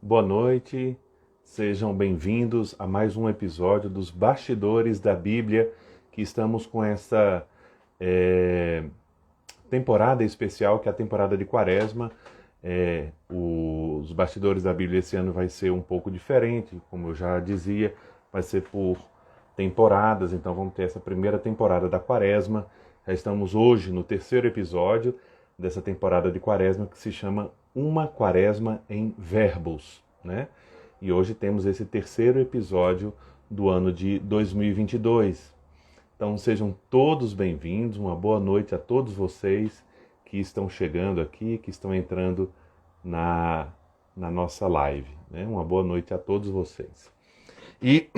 Boa noite, sejam bem-vindos a mais um episódio dos Bastidores da Bíblia, que estamos com essa temporada especial, que é a temporada de Quaresma. Os Bastidores da Bíblia esse ano vai ser um pouco diferente, como eu já dizia, vai ser por temporadas, então vamos ter essa primeira temporada da Quaresma. Já estamos hoje no terceiro episódio dessa temporada de Quaresma, que se chama Uma Quaresma em Verbos, né? E hoje temos esse terceiro episódio do ano de 2022. Então sejam todos bem-vindos, uma boa noite a todos vocês que estão chegando aqui, que estão entrando na nossa live, né? Uma boa noite a todos vocês. E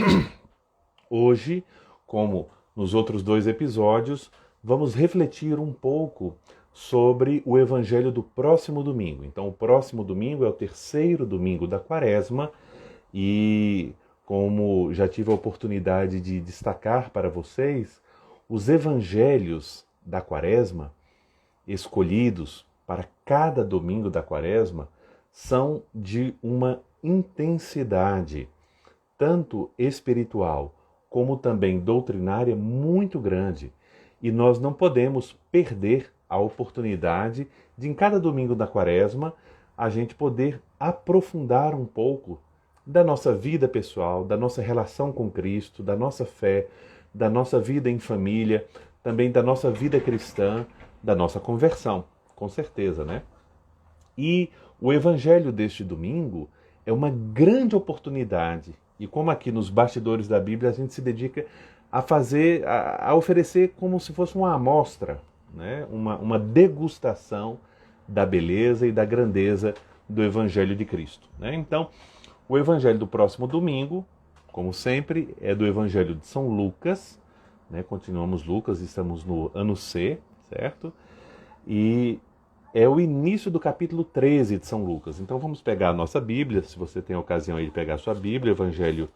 hoje, como nos outros dois episódios, vamos refletir um pouco sobre o evangelho do próximo domingo. Então, o próximo domingo é o terceiro domingo da Quaresma e, como já tive a oportunidade de destacar para vocês, os evangelhos da Quaresma, escolhidos para cada domingo da Quaresma, são de uma intensidade, tanto espiritual como também doutrinária, muito grande. E nós não podemos perder a oportunidade de, em cada domingo da Quaresma, a gente poder aprofundar um pouco da nossa vida pessoal, da nossa relação com Cristo, da nossa fé, da nossa vida em família, também da nossa vida cristã, da nossa conversão, com certeza, né? E o evangelho deste domingo é uma grande oportunidade. E como aqui nos bastidores da Bíblia a gente se dedica a fazer, a oferecer como se fosse uma amostra, né? Uma degustação da beleza e da grandeza do Evangelho de Cristo, né? Então, o Evangelho do próximo domingo, como sempre, é do Evangelho de São Lucas, né? Continuamos Lucas, estamos no ano C, certo? E é o início do capítulo 13 de São Lucas. Então vamos pegar a nossa Bíblia, se você tem a ocasião aí de pegar a sua Bíblia, Evangelho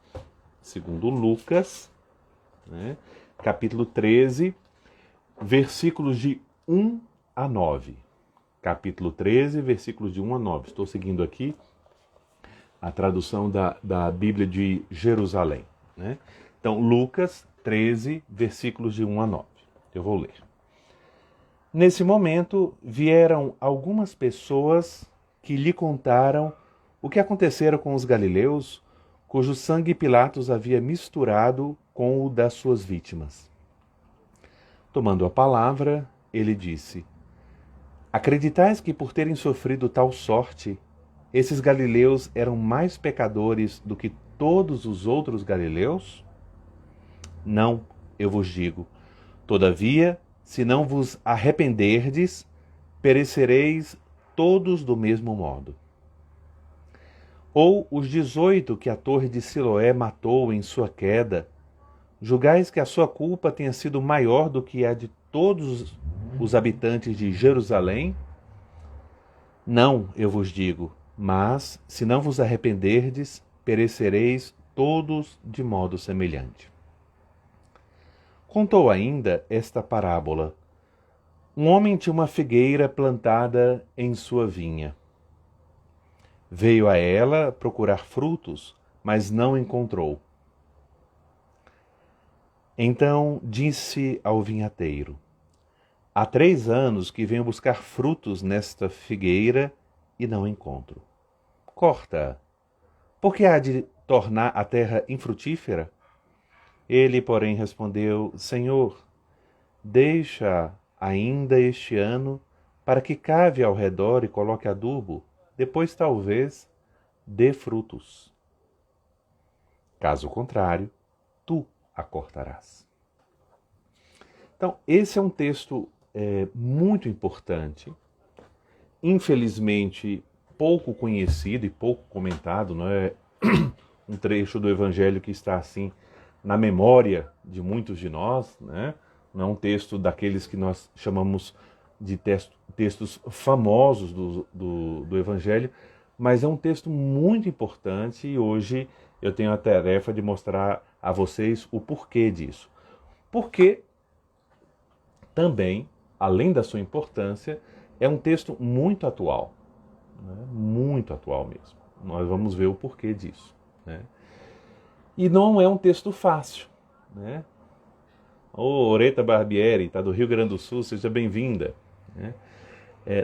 segundo Lucas, né? Capítulo 13, versículos de 1 a 9. Capítulo 13, versículos de 1 a 9. Estou seguindo aqui a tradução da Bíblia de Jerusalém, né? Então, Lucas 13, versículos de 1 a 9. Eu vou ler. Nesse momento, vieram algumas pessoas que lhe contaram o que acontecera com os galileus, cujo sangue Pilatos havia misturado com o das suas vítimas. Tomando a palavra, ele disse: Acreditais que por terem sofrido tal sorte, esses galileus eram mais pecadores do que todos os outros galileus? Não, eu vos digo. Todavia, se não vos arrependerdes, perecereis todos do mesmo modo. Ou os 18 que a torre de Siloé matou em sua queda, julgais que a sua culpa tenha sido maior do que a de todos os habitantes de Jerusalém? Não, eu vos digo, mas, se não vos arrependerdes, perecereis todos de modo semelhante. Contou ainda esta parábola. Um homem tinha uma figueira plantada em sua vinha. Veio a ela procurar frutos, mas não encontrou. Então disse ao vinhateiro: Há 3 anos que venho buscar frutos nesta figueira e não encontro. Corta-a, porque há de tornar a terra infrutífera? Ele, porém, respondeu: Senhor, deixa ainda este ano, para que cave ao redor e coloque adubo, depois talvez dê frutos. Caso contrário, tu a cortarás. Então, esse é um texto muito importante, infelizmente pouco conhecido e pouco comentado, não é um trecho do Evangelho que está assim na memória de muitos de nós, né? Não é um texto daqueles que nós chamamos de textos famosos do Evangelho, mas é um texto muito importante e hoje eu tenho a tarefa de mostrar a vocês o porquê disso. Porque também, além da sua importância, é um texto muito atual, né? Muito atual mesmo. Nós vamos ver o porquê disso, né? E não é um texto fácil, né? Ô, Oreta Barbieri, está do Rio Grande do Sul, seja bem-vinda, né?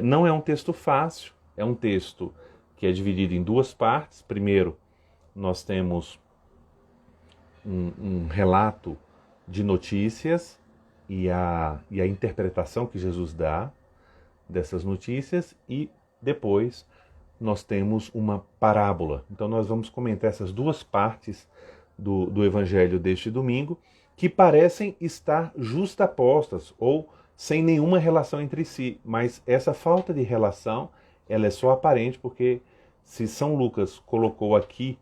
Não é um texto fácil, é um texto que é dividido em duas partes. Primeiro, nós temos um relato de notícias e a interpretação que Jesus dá dessas notícias, e depois nós temos uma parábola. Então nós vamos comentar essas duas partes do Evangelho deste domingo, que parecem estar justapostas ou sem nenhuma relação entre si, mas essa falta de relação ela é só aparente, porque se São Lucas colocou aqui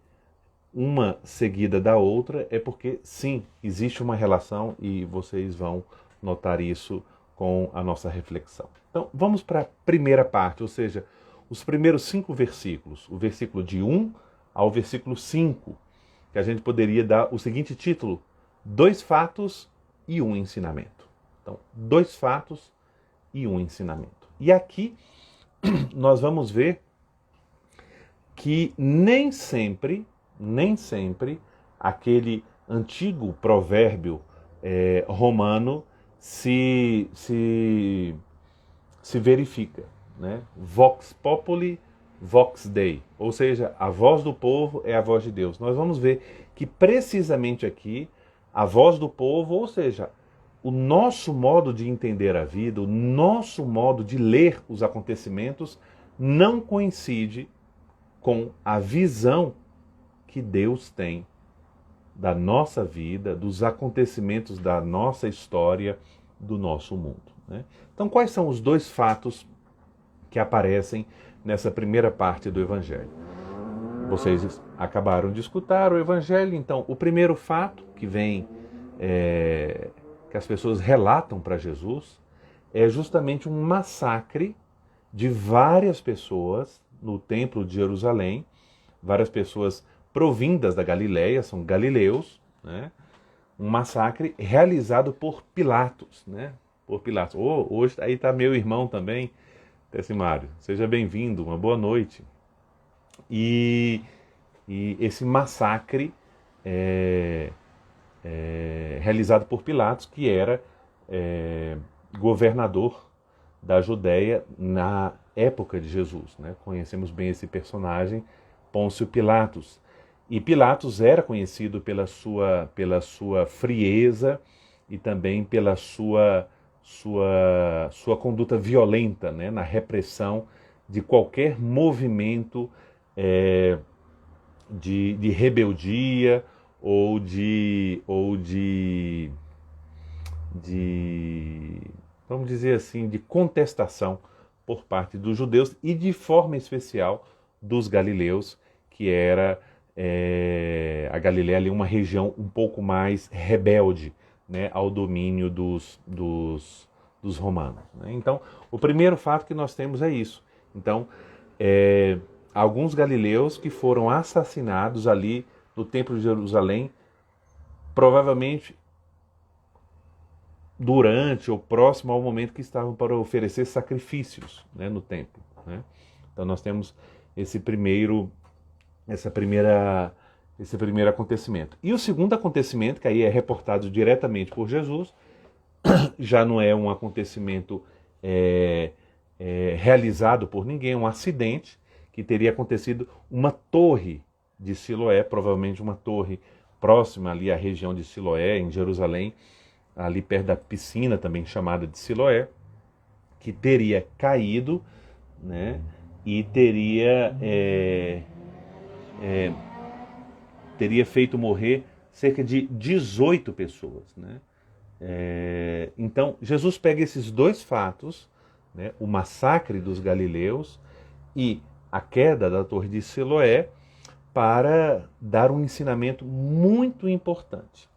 uma seguida da outra, é porque sim, existe uma relação, e vocês vão notar isso com a nossa reflexão. Então vamos para a primeira parte, ou seja, os primeiros 5 versículos, o versículo de 1 ao versículo 5, que a gente poderia dar o seguinte título: 2 fatos e um ensinamento. Então, 2 fatos e um ensinamento. E aqui nós vamos ver que nem sempre aquele antigo provérbio romano se verifica, né? Vox populi, vox Dei, ou seja, a voz do povo é a voz de Deus. Nós vamos ver que precisamente aqui a voz do povo, ou seja, o nosso modo de entender a vida, o nosso modo de ler os acontecimentos não coincide com a visão que Deus tem da nossa vida, dos acontecimentos da nossa história, do nosso mundo, né? Então, quais são os 2 fatos que aparecem nessa primeira parte do Evangelho? Vocês acabaram de escutar o Evangelho, então o primeiro fato que vem, que as pessoas relatam para Jesus, é justamente um massacre de várias pessoas no Templo de Jerusalém, várias pessoas provindas da Galileia, são galileus, né? Um massacre realizado por Pilatos, né? Por Pilatos. Hoje aí está meu irmão também, Tessimário. Seja bem-vindo, uma boa noite. E esse massacre realizado por Pilatos, que era governador da Judéia na época de Jesus, né? Conhecemos bem esse personagem, Pôncio Pilatos. E Pilatos era conhecido pela sua frieza e também pela sua conduta violenta, né, na repressão de qualquer movimento de rebeldia ou de vamos dizer assim, de contestação por parte dos judeus e de forma especial dos galileus, que era a Galileia ali uma região um pouco mais rebelde, né, ao domínio dos romanos, né? Então, o primeiro fato que nós temos é isso. Então, alguns galileus que foram assassinados ali no Templo de Jerusalém, provavelmente durante ou próximo ao momento que estavam para oferecer sacrifícios, né, no templo, né? Então nós temos esse primeiro acontecimento. E o segundo acontecimento, que aí é reportado diretamente por Jesus, já não é um acontecimento realizado por ninguém, é um acidente que teria acontecido. Uma torre de Siloé, provavelmente uma torre próxima ali à região de Siloé, em Jerusalém, ali perto da piscina também chamada de Siloé, que teria caído, né, e teria feito morrer cerca de 18 pessoas, né? Então, Jesus pega esses 2 fatos, né, o massacre dos galileus e a queda da torre de Siloé, para dar um ensinamento muito importante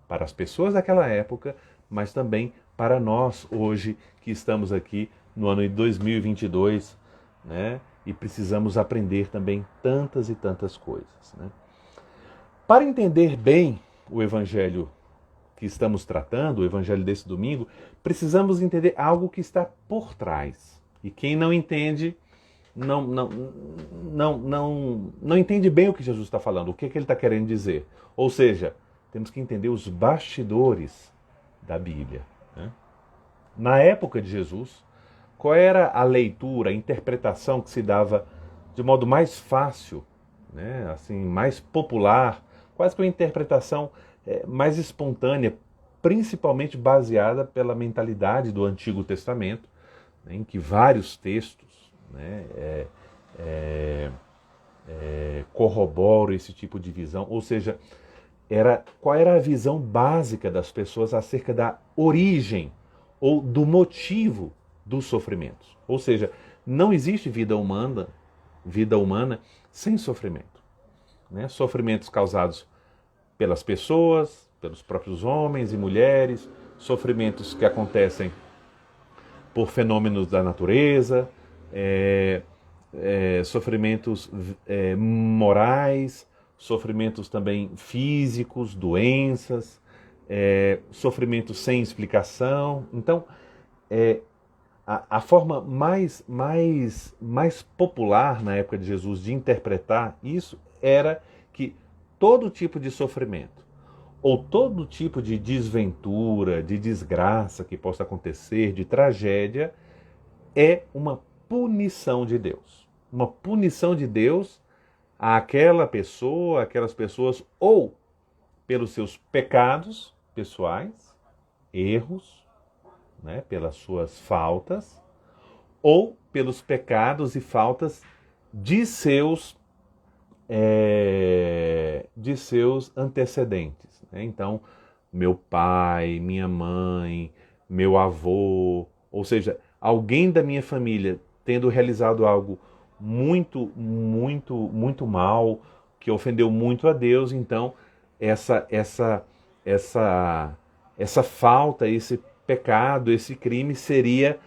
para as pessoas daquela época, mas também para nós hoje, que estamos aqui no ano de 2022, né, e precisamos aprender também tantas e tantas coisas, né? Para entender bem o Evangelho que estamos tratando, o Evangelho desse domingo, precisamos entender algo que está por trás. E quem não entende não entende bem o que Jesus está falando, o que ele está querendo dizer. Ou seja, temos que entender os bastidores da Bíblia, né? Na época de Jesus, qual era a leitura, a interpretação que se dava de modo mais fácil, né? Assim, mais popular, quase que uma interpretação mais espontânea, principalmente baseada pela mentalidade do Antigo Testamento, né, em que vários textos, né, corroboram esse tipo de visão. Ou seja, qual era a visão básica das pessoas acerca da origem ou do motivo dos sofrimentos. Ou seja, não existe vida humana sem sofrimento, né? Sofrimentos causados pelas pessoas, pelos próprios homens e mulheres, sofrimentos que acontecem por fenômenos da natureza, sofrimentos morais, sofrimentos também físicos, doenças, sofrimentos sem explicação. Então, a forma mais popular na época de Jesus de interpretar isso era que todo tipo de sofrimento ou todo tipo de desventura, de desgraça que possa acontecer, de tragédia, é uma punição de Deus. Uma punição de Deus àquela pessoa, àquelas pessoas, ou pelos seus pecados pessoais, erros, né, pelas suas faltas, ou pelos pecados e faltas de seus antecedentes, né? Então, meu pai, minha mãe, meu avô, ou seja, alguém da minha família tendo realizado algo muito mal, que ofendeu muito a Deus, então essa falta, esse pecado, esse crime seria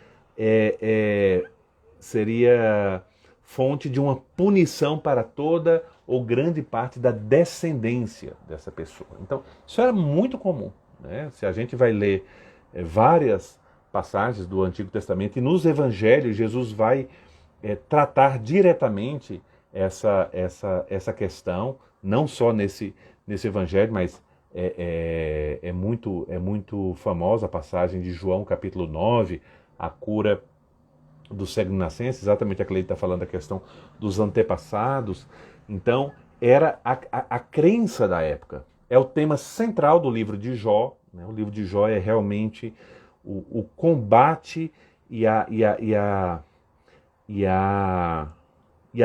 fonte de uma punição para toda ou grande parte da descendência dessa pessoa. Então, isso era muito comum, né? Se a gente vai ler várias passagens do Antigo Testamento e nos Evangelhos, Jesus vai tratar diretamente essa questão, não só nesse Evangelho, mas é muito famosa a passagem de João, capítulo 9, a cura do cego de nascença, exatamente aquela que está falando da questão dos antepassados. Então, era a crença da época. É o tema central do livro de Jó, né? O livro de Jó é realmente o combate e a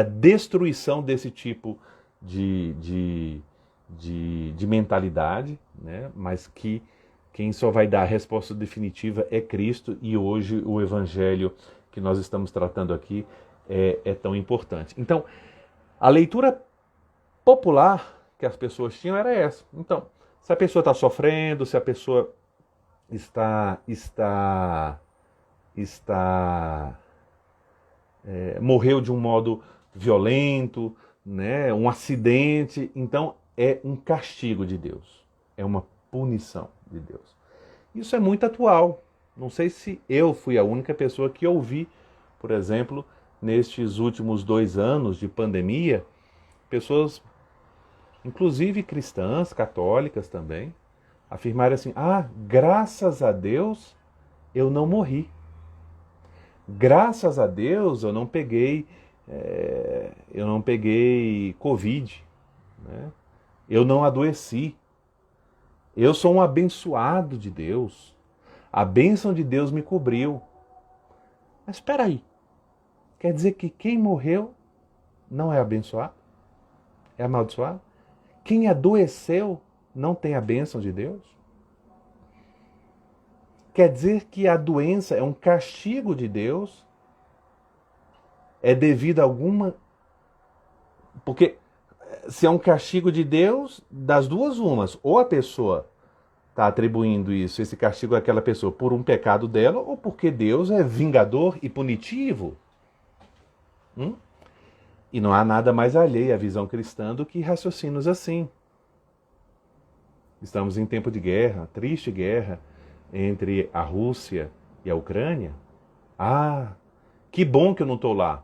destruição desse tipo de mentalidade, né? Mas que quem só vai dar a resposta definitiva é Cristo, e hoje o Evangelho que nós estamos tratando aqui é tão importante. Então, a leitura popular que as pessoas tinham era essa. Então, se a pessoa está sofrendo, se a pessoa morreu de um modo violento, né, um acidente, então é um castigo de Deus, é uma punição de Deus. Isso é muito atual. Não sei se eu fui a única pessoa que ouvi, por exemplo, nestes últimos 2 anos de pandemia, pessoas, inclusive cristãs, católicas também, afirmarem assim: graças a Deus eu não morri. Graças a Deus eu não peguei Covid, né? Eu não adoeci. Eu sou um abençoado de Deus. A bênção de Deus me cobriu. Mas espera aí. Quer dizer que quem morreu não é abençoado? É amaldiçoado? Quem adoeceu não tem a bênção de Deus? Quer dizer que a doença é um castigo de Deus? É devido a alguma... Porque se é um castigo de Deus, das duas umas, ou a pessoa está atribuindo esse castigo àquela pessoa por um pecado dela, ou porque Deus é vingador e punitivo. E não há nada mais alheio à visão cristã do que raciocínios assim. Estamos em tempo de guerra, triste guerra, entre a Rússia e a Ucrânia. Que bom que eu não estou lá.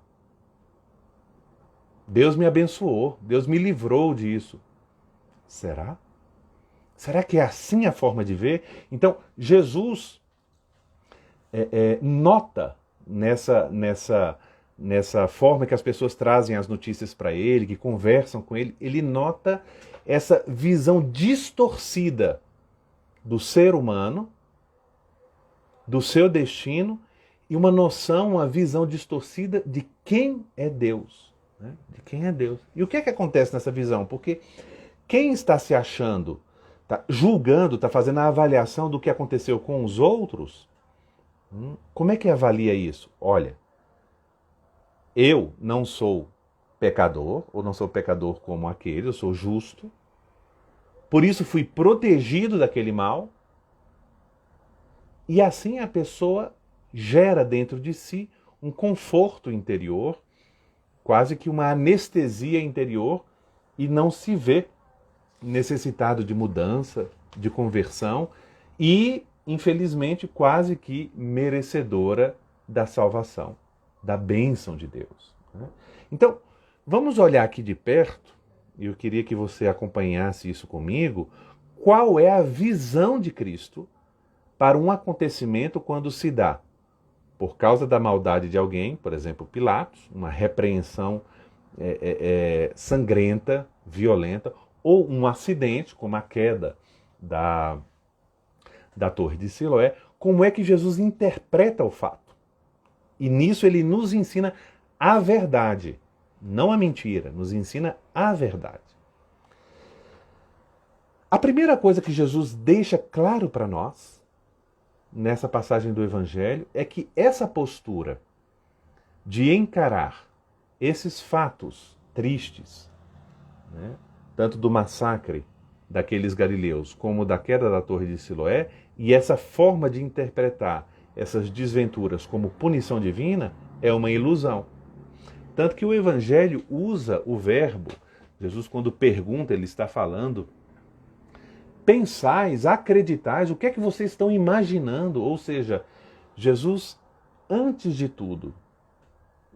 Deus me abençoou, Deus me livrou disso. Será? Será que é assim a forma de ver? Então, Jesus nota nessa forma que as pessoas trazem as notícias para ele, que conversam com ele, ele nota essa visão distorcida do ser humano, do seu destino, e uma noção, uma visão distorcida de quem é Deus. Né? De quem é Deus. E o que é que acontece nessa visão? Porque quem está se achando, está julgando, está fazendo a avaliação do que aconteceu com os outros, como é que avalia isso? Olha, eu não sou pecador, ou não sou pecador como aquele, eu sou justo, por isso fui protegido daquele mal, e assim a pessoa gera dentro de si um conforto interior, quase que uma anestesia interior, e não se vê necessitado de mudança, de conversão, e, infelizmente, quase que merecedora da salvação, da bênção de Deus. Então, vamos olhar aqui de perto, e eu queria que você acompanhasse isso comigo, qual é a visão de Cristo para um acontecimento quando se dá por causa da maldade de alguém, por exemplo, Pilatos, uma repreensão sangrenta, violenta, ou um acidente, como a queda da Torre de Siloé, como é que Jesus interpreta o fato. E nisso ele nos ensina a verdade, não a mentira, nos ensina a verdade. A primeira coisa que Jesus deixa claro para nós, nessa passagem do Evangelho, é que essa postura de encarar esses fatos tristes, né, tanto do massacre daqueles galileus como da queda da Torre de Siloé, e essa forma de interpretar essas desventuras como punição divina, é uma ilusão. Tanto que o Evangelho usa o verbo, Jesus quando pergunta, ele está falando, pensais, acreditais, o que é que vocês estão imaginando? Ou seja, Jesus, antes de tudo,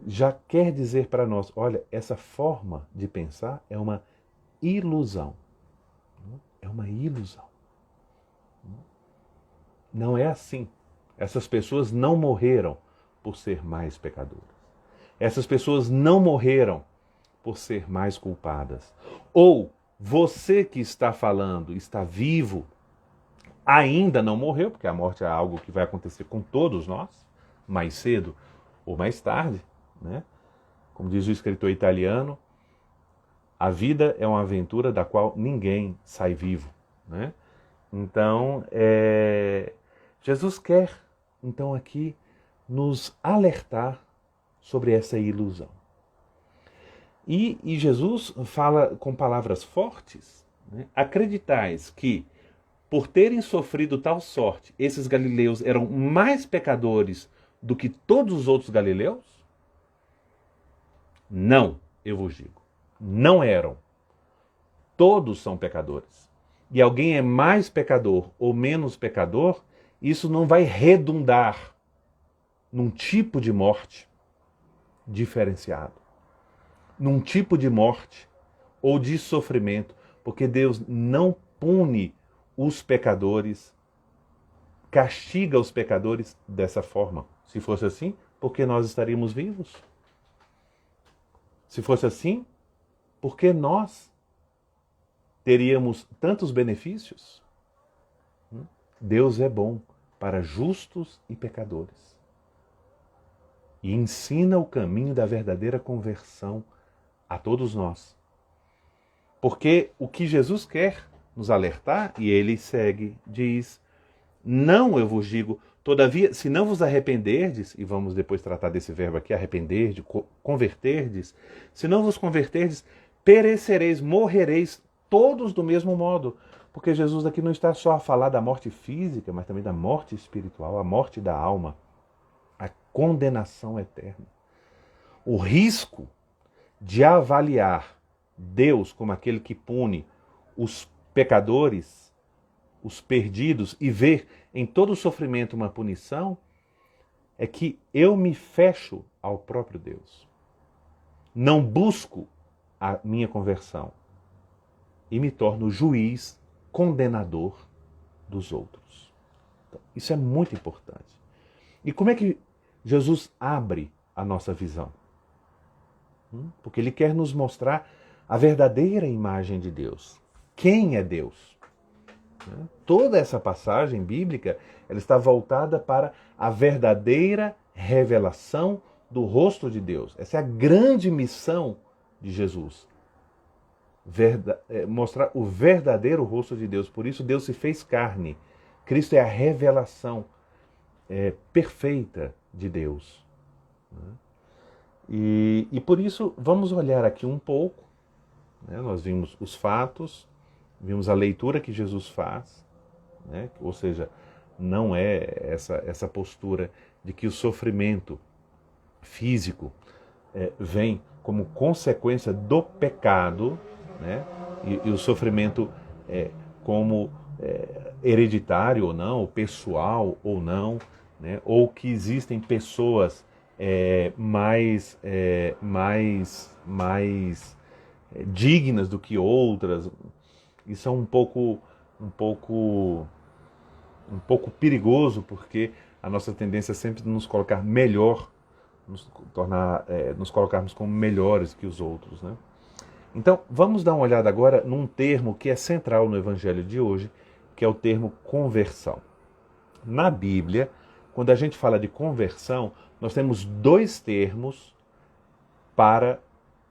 já quer dizer para nós, olha, essa forma de pensar é uma ilusão. É uma ilusão. Não é assim. Essas pessoas não morreram por ser mais pecadoras. Essas pessoas não morreram por ser mais culpadas. Ou você que está falando, está vivo, ainda não morreu, porque a morte é algo que vai acontecer com todos nós, mais cedo ou mais tarde, né? Como diz o escritor italiano, a vida é uma aventura da qual ninguém sai vivo, né? Então, Jesus quer, então, aqui nos alertar sobre essa ilusão. E Jesus fala com palavras fortes, né? Acreditais que, por terem sofrido tal sorte, esses galileus eram mais pecadores do que todos os outros galileus? Não, eu vos digo. Não eram. Todos são pecadores. E alguém é mais pecador ou menos pecador, isso não vai redundar num tipo de morte diferenciado, num tipo de morte ou de sofrimento, porque Deus não pune os pecadores, castiga os pecadores dessa forma. Se fosse assim, por que nós estaríamos vivos? Se fosse assim, por que nós teríamos tantos benefícios? Deus é bom para justos e pecadores. E ensina o caminho da verdadeira conversão a todos nós. Porque o que Jesus quer nos alertar, e ele segue, diz, não eu vos digo, todavia, se não vos arrependerdes, e vamos depois tratar desse verbo aqui, arrependerdes, converterdes, se não vos converterdes, perecereis, morrereis todos do mesmo modo. Porque Jesus aqui não está só a falar da morte física, mas também da morte espiritual, a morte da alma, a condenação eterna. O risco de avaliar Deus como aquele que pune os pecadores, os perdidos, e ver em todo o sofrimento uma punição, é que eu me fecho ao próprio Deus. Não busco a minha conversão e me torno juiz condenador dos outros. Então, isso é muito importante. E como é que Jesus abre a nossa visão? Porque ele quer nos mostrar a verdadeira imagem de Deus. Quem é Deus? Toda essa passagem bíblica ela está voltada para a verdadeira revelação do rosto de Deus. Essa é a grande missão de Jesus. Mostrar o verdadeiro rosto de Deus. Por isso Deus se fez carne. Cristo é a revelação perfeita de Deus. E por isso vamos olhar aqui um pouco. Nós vimos os fatos, vimos a leitura que Jesus faz, ou seja, não é essa postura de que o sofrimento físico vem como consequência do pecado, e o sofrimento como hereditário ou não, ou pessoal ou não, ou que existem pessoas mais dignas do que outras. Isso é um pouco perigoso, porque a nossa tendência é sempre nos colocar melhor, nos colocarmos como melhores que os outros, Então, vamos dar uma olhada agora num termo que é central no Evangelho de hoje, que é o termo conversão. Na Bíblia, quando a gente fala de conversão, nós temos dois termos para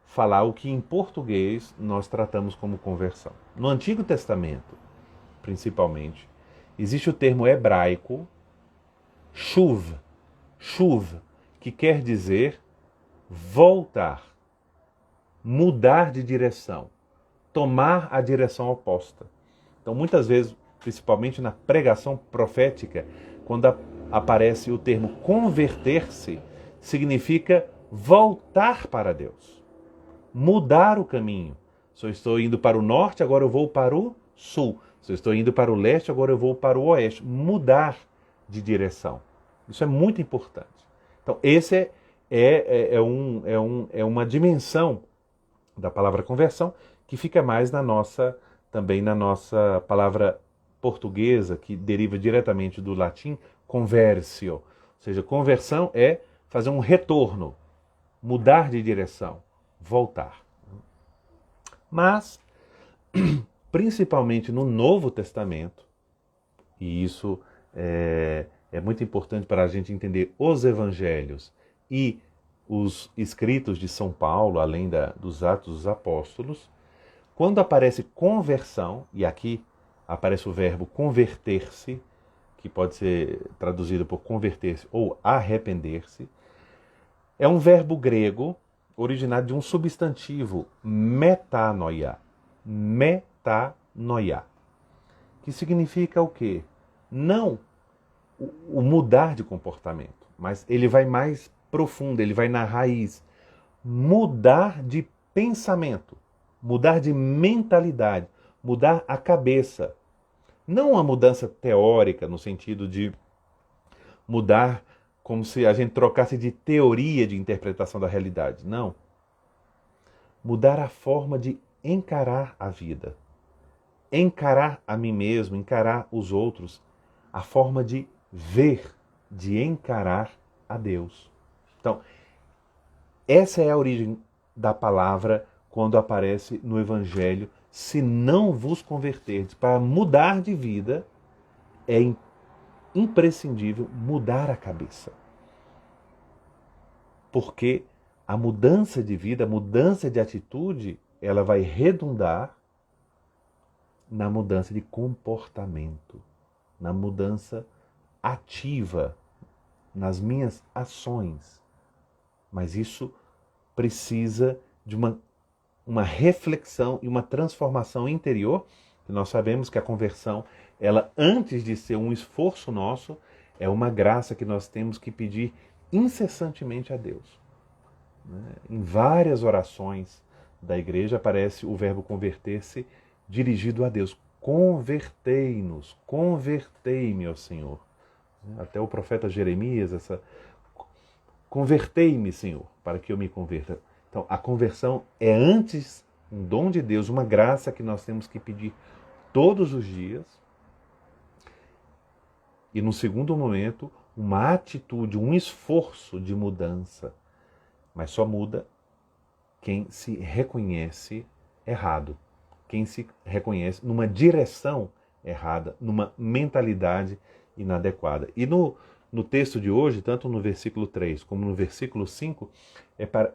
falar o que em português nós tratamos como conversão. No Antigo Testamento, principalmente, existe o termo hebraico shuv, que quer dizer voltar, mudar de direção, tomar a direção oposta. Então, muitas vezes, principalmente na pregação profética, quando aparece o termo converter-se, significa voltar para Deus, mudar o caminho. Se eu estou indo para o norte, agora eu vou para o sul. Se eu estou indo para o leste, agora eu vou para o oeste. Mudar de direção. Isso é muito importante. Então, esse é uma dimensão da palavra conversão que fica mais também na nossa palavra portuguesa, que deriva diretamente do latim conversio. Ou seja, conversão é fazer um retorno, mudar de direção, voltar. Mas, principalmente no Novo Testamento, e isso é muito importante para a gente entender os evangelhos e os escritos de São Paulo, além dos Atos dos Apóstolos, quando aparece conversão, e aqui aparece o verbo converter-se, que pode ser traduzido por converter-se ou arrepender-se, é um verbo grego originado de um substantivo metanoia. Metanoia. Que significa o quê? Não o mudar de comportamento, mas ele vai mais profundo, ele vai na raiz. Mudar de pensamento, mudar de mentalidade, mudar a cabeça. Não uma mudança teórica, no sentido de mudar como se a gente trocasse de teoria de interpretação da realidade. Não. Mudar a forma de encarar a vida. Encarar a mim mesmo, encarar os outros. A forma de ver, de encarar a Deus. Então, essa é a origem da palavra quando aparece no Evangelho. Se não vos converterdes, para mudar de vida, é imprescindível mudar a cabeça. Porque a mudança de vida, a mudança de atitude, ela vai redundar na mudança de comportamento, na mudança ativa, nas minhas ações. Mas isso precisa de uma reflexão e uma transformação interior, que nós sabemos que a conversão, ela antes de ser um esforço nosso, é uma graça que nós temos que pedir incessantemente a Deus. Em várias orações da igreja aparece o verbo converter-se dirigido a Deus. Convertei-nos, convertei-me, ó Senhor. Até o profeta Jeremias, convertei-me, Senhor, para que eu me converta. Então, a conversão é antes um dom de Deus, uma graça que nós temos que pedir todos os dias. E no segundo momento, uma atitude, um esforço de mudança. Mas só muda quem se reconhece errado, quem se reconhece numa direção errada, numa mentalidade inadequada. E no texto de hoje, tanto no versículo 3 como no versículo 5,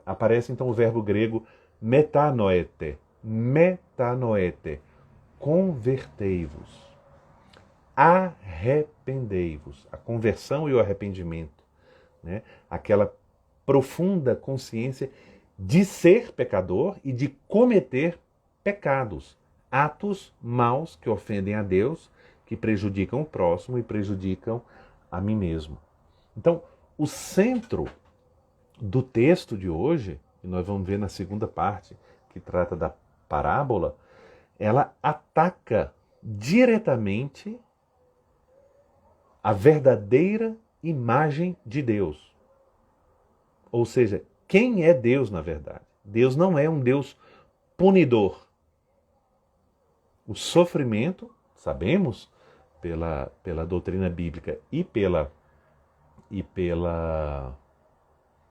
aparece então o verbo grego metanoete. Metanoete. Convertei-vos. Arrependei-vos. A conversão e o arrependimento, né? Aquela profunda consciência de ser pecador e de cometer pecados, atos maus que ofendem a Deus, que prejudicam o próximo e prejudicam a mim mesmo. Então, o centro do texto de hoje, e nós vamos ver na segunda parte, que trata da parábola, ela ataca diretamente a verdadeira imagem de Deus. Ou seja, quem é Deus na verdade? Deus não é um Deus punidor. O sofrimento, sabemos, pela doutrina bíblica e pela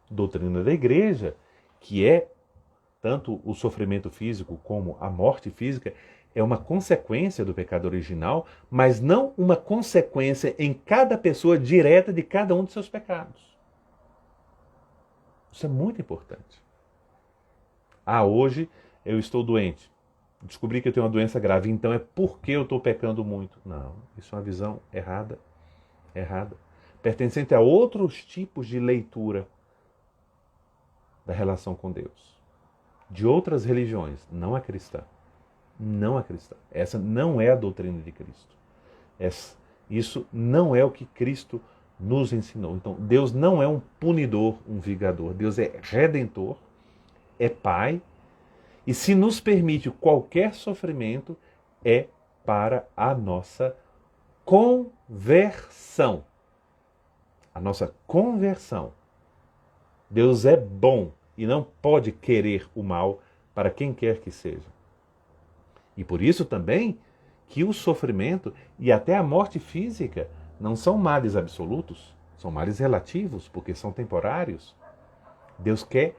doutrina da igreja, que é tanto o sofrimento físico como a morte física, é uma consequência do pecado original, mas não uma consequência em cada pessoa direta de cada um de seus pecados. Isso é muito importante. Hoje eu estou doente. Descobri que eu tenho uma doença grave, então é porque eu estou pecando muito. Não, isso é uma visão errada. Pertencente a outros tipos de leitura da relação com Deus. De outras religiões, não a cristã. Não a cristã. Essa não é a doutrina de Cristo. Isso não é o que Cristo nos ensinou. Então, Deus não é um punidor, um vingador. Deus é redentor, é Pai, e se nos permite qualquer sofrimento, é para a nossa conversão. A nossa conversão. Deus é bom e não pode querer o mal para quem quer que seja. E por isso também que o sofrimento e até a morte física não são males absolutos, são males relativos, porque são temporários. Deus quer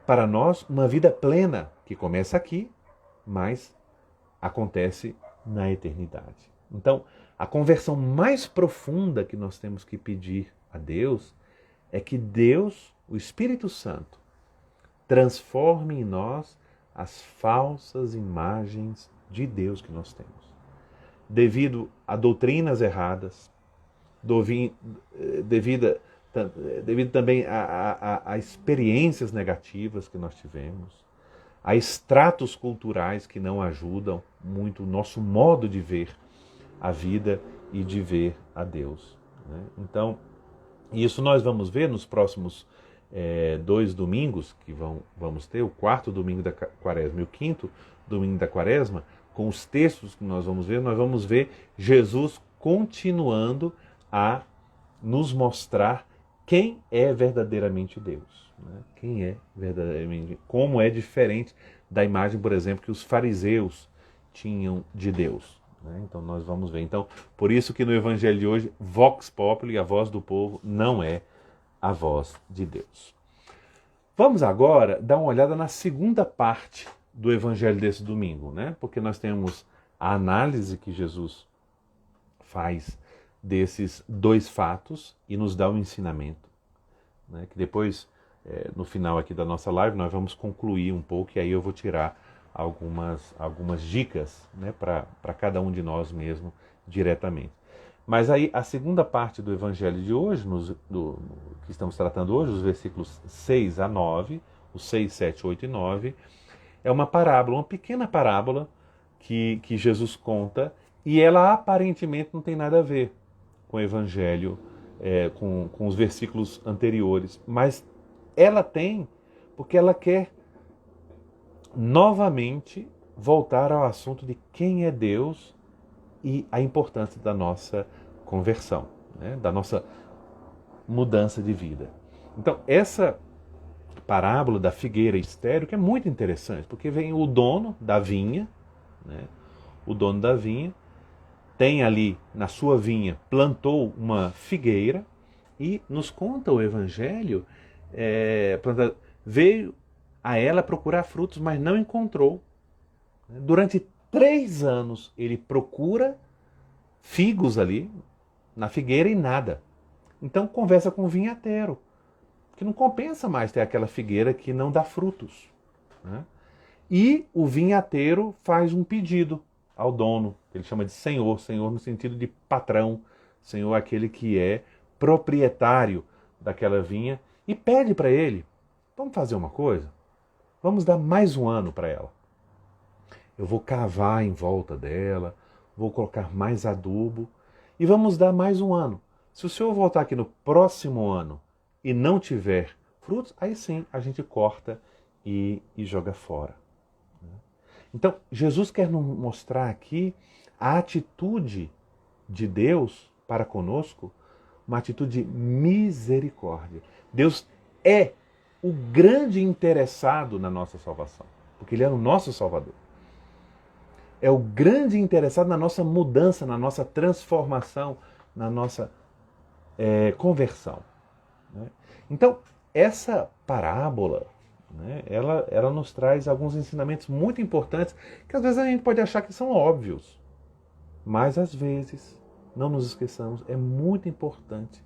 para nós uma vida plena, que começa aqui, mas acontece na eternidade. Então, a conversão mais profunda que nós temos que pedir a Deus é que Deus, o Espírito Santo, transforme em nós as falsas imagens de Deus que nós temos. Devido a doutrinas erradas, devido também a experiências negativas que nós tivemos, a estratos culturais que não ajudam muito o nosso modo de ver a vida e de ver a Deus, né? Então, isso nós vamos ver nos próximos 2 domingos que vamos ter, o 4º domingo da quaresma e o 5º domingo da quaresma, com os textos que nós vamos ver Jesus continuando a nos mostrar quem é verdadeiramente Deus, né? Quem é verdadeiramente, como é diferente da imagem, por exemplo, que os fariseus tinham de Deus, né? Então nós vamos ver. Então, por isso que no Evangelho de hoje, Vox Populi, a voz do povo, não é a voz de Deus. Vamos agora dar uma olhada na segunda parte do Evangelho desse domingo, né? Porque nós temos a análise que Jesus faz desses 2 fatos e nos dá um ensinamento, né? Que depois, no final aqui da nossa live, nós vamos concluir um pouco e aí eu vou tirar algumas dicas, né, para cada um de nós mesmo diretamente. Mas aí a segunda parte do Evangelho de hoje, que estamos tratando hoje, os versículos 6 a 9, os 6, 7, 8 e 9, é uma parábola, uma pequena parábola que Jesus conta, e ela aparentemente não tem nada a ver com o Evangelho, com os versículos anteriores, mas ela tem, porque ela quer novamente voltar ao assunto de quem é Deus e a importância da nossa conversão, né? Da nossa mudança de vida. Então, essa parábola da figueira estéril, que é muito interessante, porque vem o dono da vinha, né? O dono da vinha tem ali na sua vinha, plantou uma figueira e nos conta o Evangelho, veio a ela procurar frutos, mas não encontrou. Durante 3 anos ele procura figos ali na figueira e nada. Então conversa com o vinhateiro, que não compensa mais ter aquela figueira que não dá frutos, né? E o vinhateiro faz um pedido ao dono, que ele chama de senhor, senhor no sentido de patrão, senhor aquele que é proprietário daquela vinha, e pede para ele, vamos fazer uma coisa? Vamos dar mais um ano para ela. Eu vou cavar em volta dela, vou colocar mais adubo, e vamos dar mais um ano. Se o senhor voltar aqui no próximo ano e não tiver frutos, aí sim a gente corta e joga fora. Então, Jesus quer nos mostrar aqui a atitude de Deus para conosco, uma atitude de misericórdia. Deus é o grande interessado na nossa salvação, porque Ele é o nosso Salvador. É o grande interessado na nossa mudança, na nossa transformação, na nossa conversão. Né? Então, essa parábola, né, ela nos traz alguns ensinamentos muito importantes que às vezes a gente pode achar que são óbvios. Mas às vezes, não nos esqueçamos, é muito importante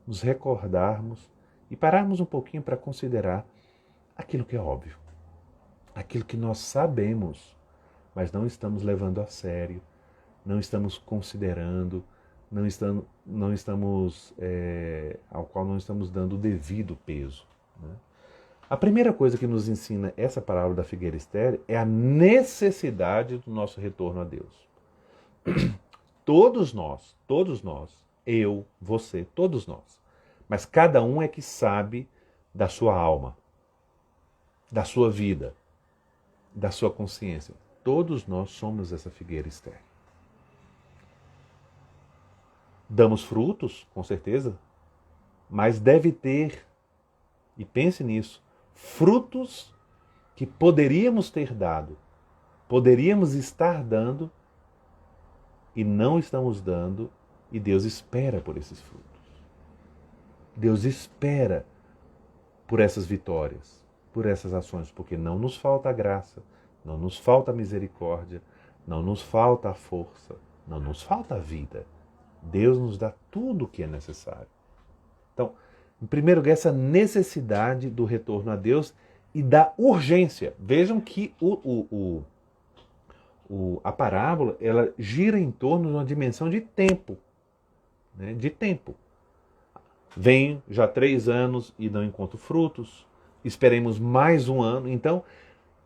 nos recordarmos e pararmos um pouquinho para considerar aquilo que é óbvio. Aquilo que nós sabemos, mas não estamos levando a sério, não estamos considerando, ao qual não estamos dando o devido peso. Né? A primeira coisa que nos ensina essa parábola da figueira estéril é a necessidade do nosso retorno a Deus. Todos nós, eu, você, todos nós. Mas cada um é que sabe da sua alma, da sua vida, da sua consciência. Todos nós somos essa figueira estéril. Damos frutos, com certeza, mas deve ter, e pense nisso, frutos que poderíamos ter dado, poderíamos estar dando e não estamos dando, e Deus espera por esses frutos. Deus espera por essas vitórias, por essas ações, porque não nos falta a graça, não nos falta a misericórdia, não nos falta a força, não nos falta a vida. Deus nos dá tudo o que é necessário. Então, em primeiro lugar, essa necessidade do retorno a Deus e da urgência. Vejam que a parábola ela gira em torno de uma dimensão de tempo. Né? De tempo. Venho já 3 anos e não encontro frutos. Esperemos mais um ano. Então,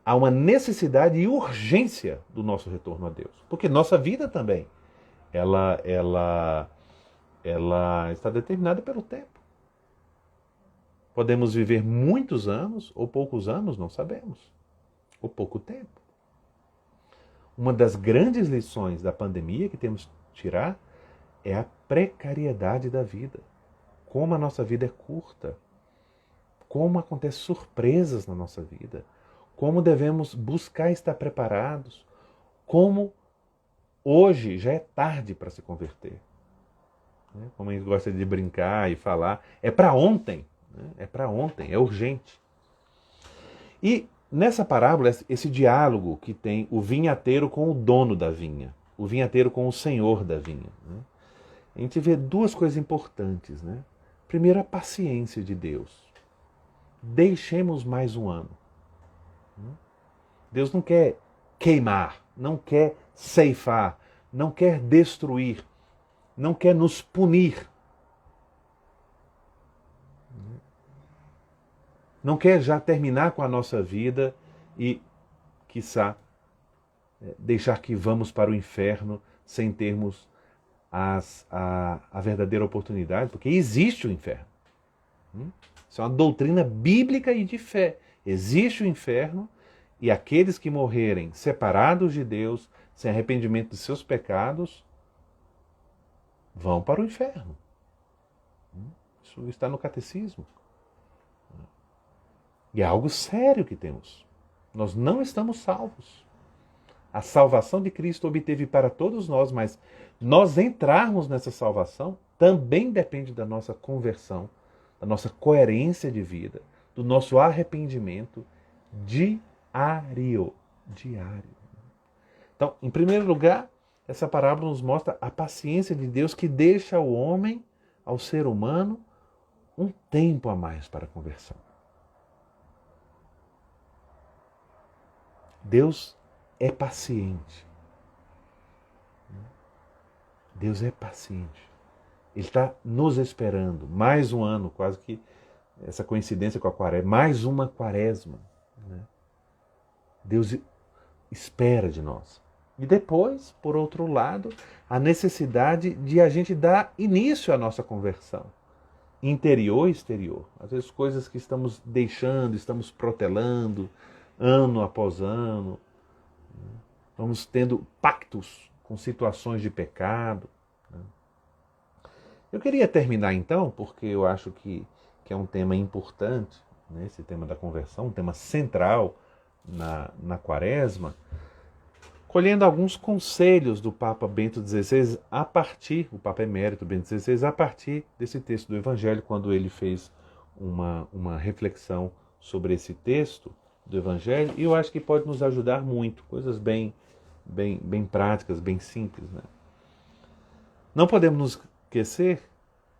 há uma necessidade e urgência do nosso retorno a Deus. Porque nossa vida também, ela está determinada pelo tempo. Podemos viver muitos anos ou poucos anos, não sabemos. Ou pouco tempo. Uma das grandes lições da pandemia que temos que tirar é a precariedade da vida. Como a nossa vida é curta. Como acontecem surpresas na nossa vida. Como devemos buscar estar preparados. Como hoje já é tarde para se converter. Como a gente gosta de brincar e falar, é para ontem. É para ontem, é urgente. E nessa parábola, esse diálogo que tem o vinhateiro com o dono da vinha, o vinhateiro com o senhor da vinha. A gente vê 2 coisas importantes. Primeiro, a paciência de Deus. Deixemos mais um ano. Deus não quer queimar, não quer ceifar, não quer destruir, não quer nos punir. Não quer já terminar com a nossa vida e, quiçá, deixar que vamos para o inferno sem termos a verdadeira oportunidade, porque existe o inferno. Isso é uma doutrina bíblica e de fé. Existe o inferno e aqueles que morrerem separados de Deus, sem arrependimento dos seus pecados, vão para o inferno. Isso está no catecismo. E é algo sério que temos. Nós não estamos salvos. A salvação de Cristo obteve para todos nós, mas nós entrarmos nessa salvação também depende da nossa conversão, da nossa coerência de vida, do nosso arrependimento diário. Diário. Então, em primeiro lugar, essa parábola nos mostra a paciência de Deus que deixa ao homem, ao ser humano, um tempo a mais para a conversão. Deus é paciente. Deus é paciente. Ele está nos esperando. Mais um ano, quase que essa coincidência com a quaresma. Mais uma quaresma. Né? Deus espera de nós. E depois, por outro lado, a necessidade de a gente dar início à nossa conversão. Interior e exterior. Às vezes coisas que estamos deixando, estamos protelando, ano após ano. Vamos tendo pactos com situações de pecado. Eu queria terminar então, porque eu acho que é um tema importante, né, esse tema da conversão, um tema central na quaresma, colhendo alguns conselhos do Papa Bento XVI a partir, o Papa Emérito Bento XVI, a partir desse texto do Evangelho, quando ele fez uma reflexão sobre esse texto do Evangelho, e eu acho que pode nos ajudar muito, coisas bem práticas, bem simples. Né? Não podemos nos esquecer,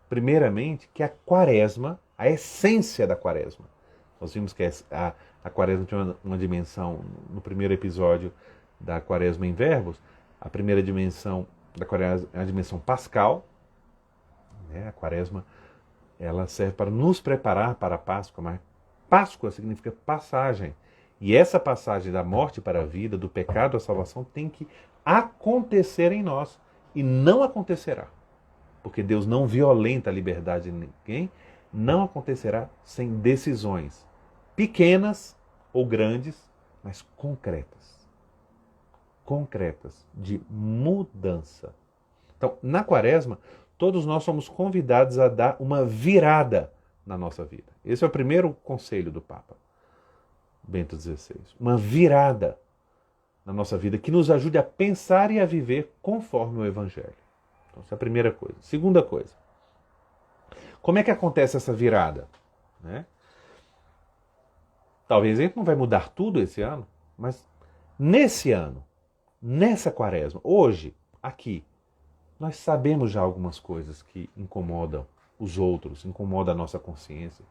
primeiramente, que a quaresma, a essência da quaresma, nós vimos que a quaresma tinha uma dimensão, no primeiro episódio da quaresma em verbos, a primeira dimensão da quaresma é a dimensão pascal, né? A quaresma ela serve para nos preparar para a Páscoa, mas Páscoa significa passagem. E essa passagem da morte para a vida, do pecado à salvação, tem que acontecer em nós. E não acontecerá. Porque Deus não violenta a liberdade de ninguém, não acontecerá sem decisões pequenas ou grandes, mas concretas. Concretas, de mudança. Então, na quaresma, todos nós somos convidados a dar uma virada na nossa vida. Esse é o primeiro conselho do Papa Bento XVI. Uma virada na nossa vida que nos ajude a pensar e a viver conforme o Evangelho. Então, essa é a primeira coisa. Segunda coisa. Como é que acontece essa virada? Né? Talvez a gente não vai mudar tudo esse ano, mas nesse ano, nessa quaresma, hoje, aqui, nós sabemos já algumas coisas que incomodam os outros, incomodam a nossa consciência.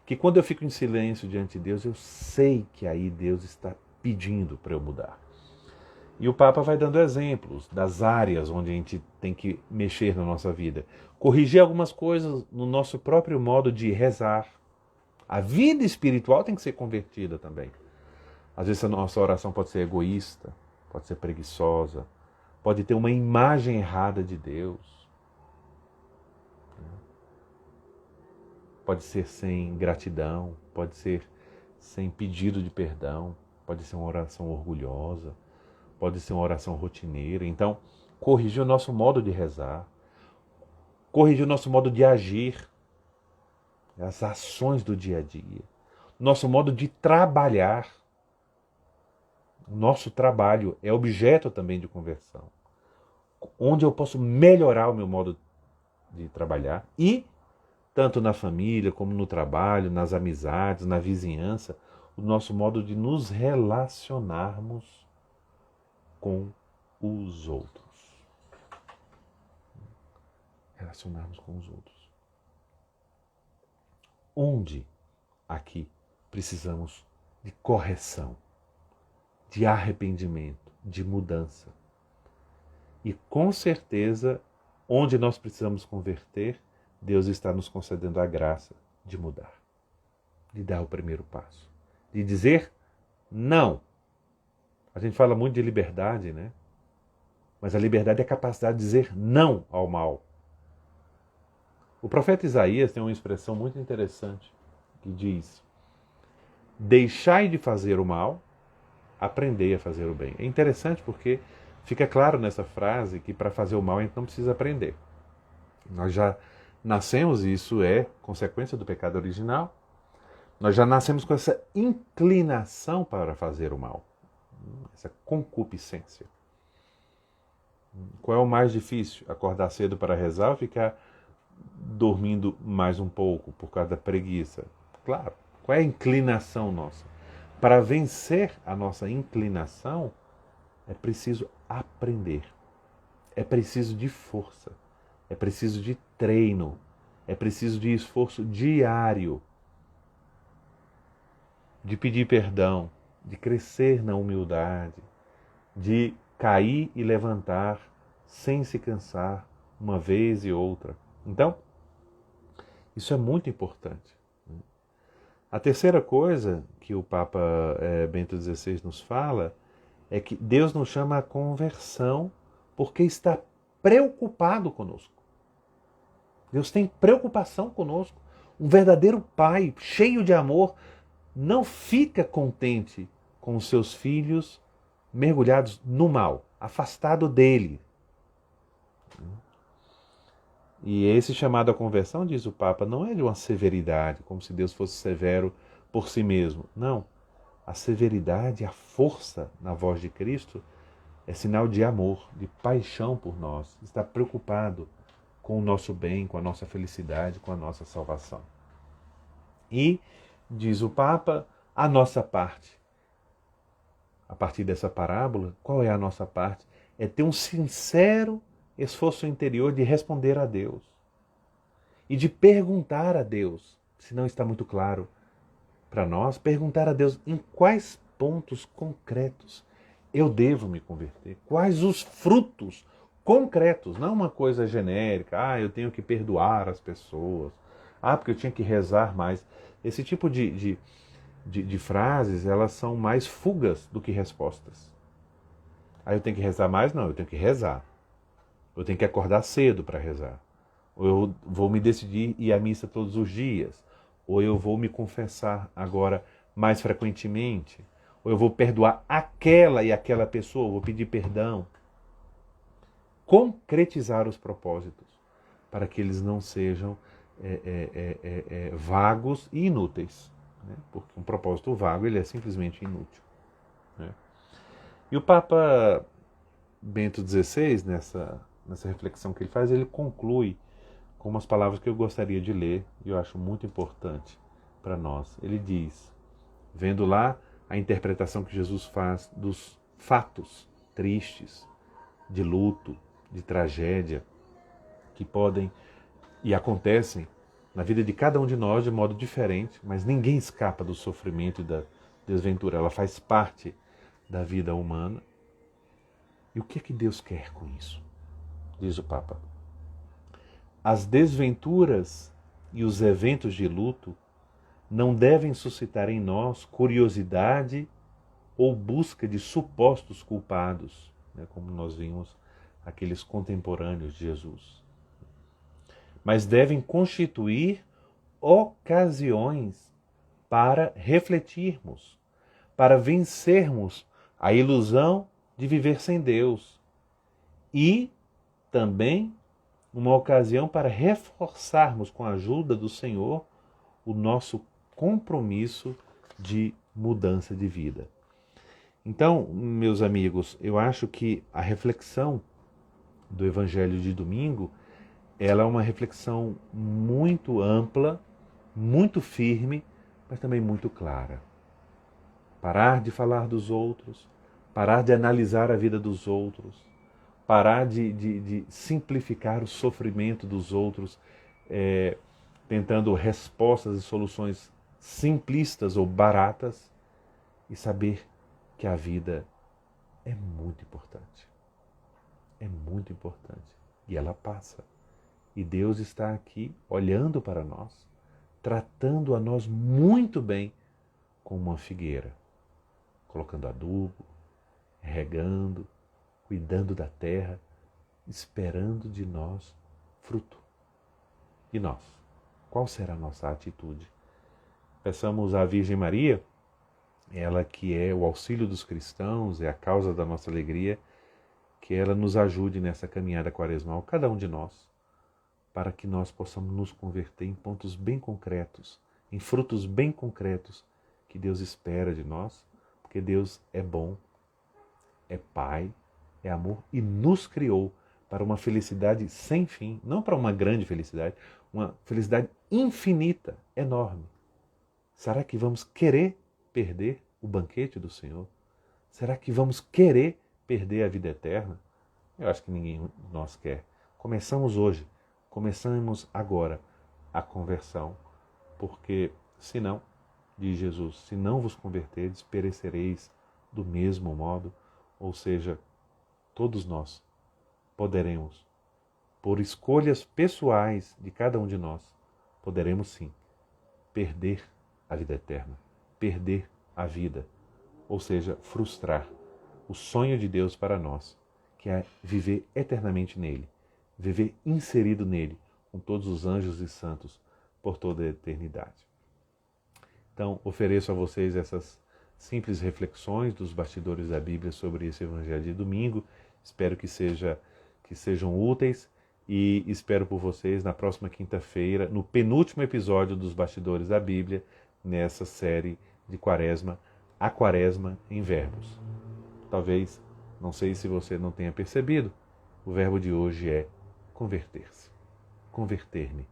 Que quando eu fico em silêncio diante de Deus, eu sei que aí Deus está pedindo para eu mudar. E o Papa vai dando exemplos das áreas onde a gente tem que mexer na nossa vida. Corrigir algumas coisas no nosso próprio modo de rezar. A vida espiritual tem que ser convertida também. Às vezes a nossa oração pode ser egoísta, pode ser preguiçosa, pode ter uma imagem errada de Deus. Pode ser sem gratidão, pode ser sem pedido de perdão, pode ser uma oração orgulhosa, pode ser uma oração rotineira. Então, corrigir o nosso modo de rezar, corrigir o nosso modo de agir, as ações do dia a dia, nosso modo de trabalhar. O nosso trabalho é objeto também de conversão. Onde eu posso melhorar o meu modo de trabalhar e, tanto na família, como no trabalho, nas amizades, na vizinhança, o nosso modo de nos relacionarmos com os outros. Relacionarmos com os outros. Onde aqui precisamos de correção, de arrependimento, de mudança. E com certeza, onde nós precisamos converter, Deus está nos concedendo a graça de mudar, de dar o primeiro passo, de dizer não. A gente fala muito de liberdade, né? Mas a liberdade é a capacidade de dizer não ao mal. O profeta Isaías tem uma expressão muito interessante que diz: deixai de fazer o mal, aprendei a fazer o bem. É interessante porque fica claro nessa frase que para fazer o mal a gente não precisa aprender. Nós já nascemos, e isso é consequência do pecado original. Nós já nascemos com essa inclinação para fazer o mal, essa concupiscência. Qual é o mais difícil? Acordar cedo para rezar ou ficar dormindo mais um pouco por causa da preguiça? Claro. Qual é a inclinação nossa? Para vencer a nossa inclinação, é preciso aprender. É preciso de força. É preciso de treino. É preciso de esforço diário. De pedir perdão. De crescer na humildade. De cair e levantar sem se cansar uma vez e outra. Então, isso é muito importante. A terceira coisa que o Papa Bento XVI nos fala é que Deus nos chama à conversão porque está preocupado conosco. Deus tem preocupação conosco. Um verdadeiro pai, cheio de amor, não fica contente com os seus filhos mergulhados no mal, afastado dele. E esse chamado à conversão, diz o Papa, não é de uma severidade, como se Deus fosse severo por si mesmo. Não. A severidade, a força na voz de Cristo é sinal de amor, de paixão por nós. Está preocupado com o nosso bem, com a nossa felicidade, com a nossa salvação. E, diz o Papa, a nossa parte. A partir dessa parábola, qual é a nossa parte? É ter um sincero esforço interior de responder a Deus e de perguntar a Deus, se não está muito claro para nós, perguntar a Deus em quais pontos concretos eu devo me converter, quais os frutos concretos, não uma coisa genérica, eu tenho que perdoar as pessoas, porque eu tinha que rezar mais. Esse tipo de frases, elas são mais fugas do que respostas. Eu tenho que rezar mais? Não, eu tenho que rezar. Eu tenho que acordar cedo para rezar. Ou eu vou me decidir ir à missa todos os dias. Ou eu vou me confessar agora mais frequentemente. Ou eu vou perdoar aquela e aquela pessoa, vou pedir perdão. Concretizar os propósitos para que eles não sejam vagos e inúteis. Né? Porque um propósito vago ele é simplesmente inútil. Né? E o Papa Bento XVI, nessa reflexão que ele faz, ele conclui com umas palavras que eu gostaria de ler e eu acho muito importante para nós. Ele diz, vendo lá a interpretação que Jesus faz dos fatos tristes, de luto, de tragédia, que podem e acontecem na vida de cada um de nós de modo diferente, mas ninguém escapa do sofrimento e da desventura. Ela faz parte da vida humana. E o que é que Deus quer com isso? Diz o Papa. As desventuras e os eventos de luto não devem suscitar em nós curiosidade ou busca de supostos culpados, né, como nós vimos aqueles contemporâneos de Jesus. Mas devem constituir ocasiões para refletirmos, para vencermos a ilusão de viver sem Deus e também uma ocasião para reforçarmos com a ajuda do Senhor o nosso compromisso de mudança de vida. Então, meus amigos, eu acho que a reflexão do Evangelho de domingo, ela é uma reflexão muito ampla, muito firme, mas também muito clara. Parar de falar dos outros, parar de analisar a vida dos outros, parar de simplificar o sofrimento dos outros, tentando respostas e soluções simplistas ou baratas, e saber que a vida é muito importante. É muito importante. E ela passa. E Deus está aqui olhando para nós, tratando a nós muito bem como uma figueira, colocando adubo, regando, cuidando da terra, esperando de nós fruto. E nós? Qual será a nossa atitude? Peçamos à Virgem Maria, ela que é o auxílio dos cristãos, é a causa da nossa alegria, que ela nos ajude nessa caminhada quaresmal, cada um de nós, para que nós possamos nos converter em pontos bem concretos em frutos bem concretos que Deus espera de nós, porque Deus é bom, é Pai, é amor e nos criou para uma felicidade sem fim, não para uma grande felicidade, uma felicidade infinita, enorme. Será que vamos querer perder o banquete do Senhor? Será que vamos querer perder a vida eterna? Eu acho que ninguém de nós quer. Começamos hoje, começamos agora a conversão, porque senão, diz Jesus, se não vos converterdes, perecereis do mesmo modo, ou seja, todos nós poderemos, por escolhas pessoais de cada um de nós, poderemos sim perder a vida eterna, perder a vida, ou seja, frustrar o sonho de Deus para nós, que é viver eternamente nele, viver inserido nele, com todos os anjos e santos, por toda a eternidade. Então, ofereço a vocês essas simples reflexões dos bastidores da Bíblia sobre esse Evangelho de domingo. Espero que sejam úteis e espero por vocês na próxima quinta-feira, no penúltimo episódio dos Bastidores da Bíblia, nessa série de Quaresma, a Quaresma em Verbos. Talvez, não sei se você não tenha percebido, o verbo de hoje é converter-se, converter-me,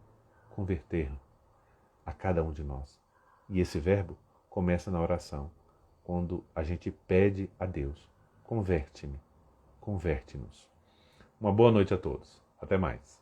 converter a cada um de nós. E esse verbo começa na oração, quando a gente pede a Deus, converte-me, converte-nos. Uma boa noite a todos. Até mais.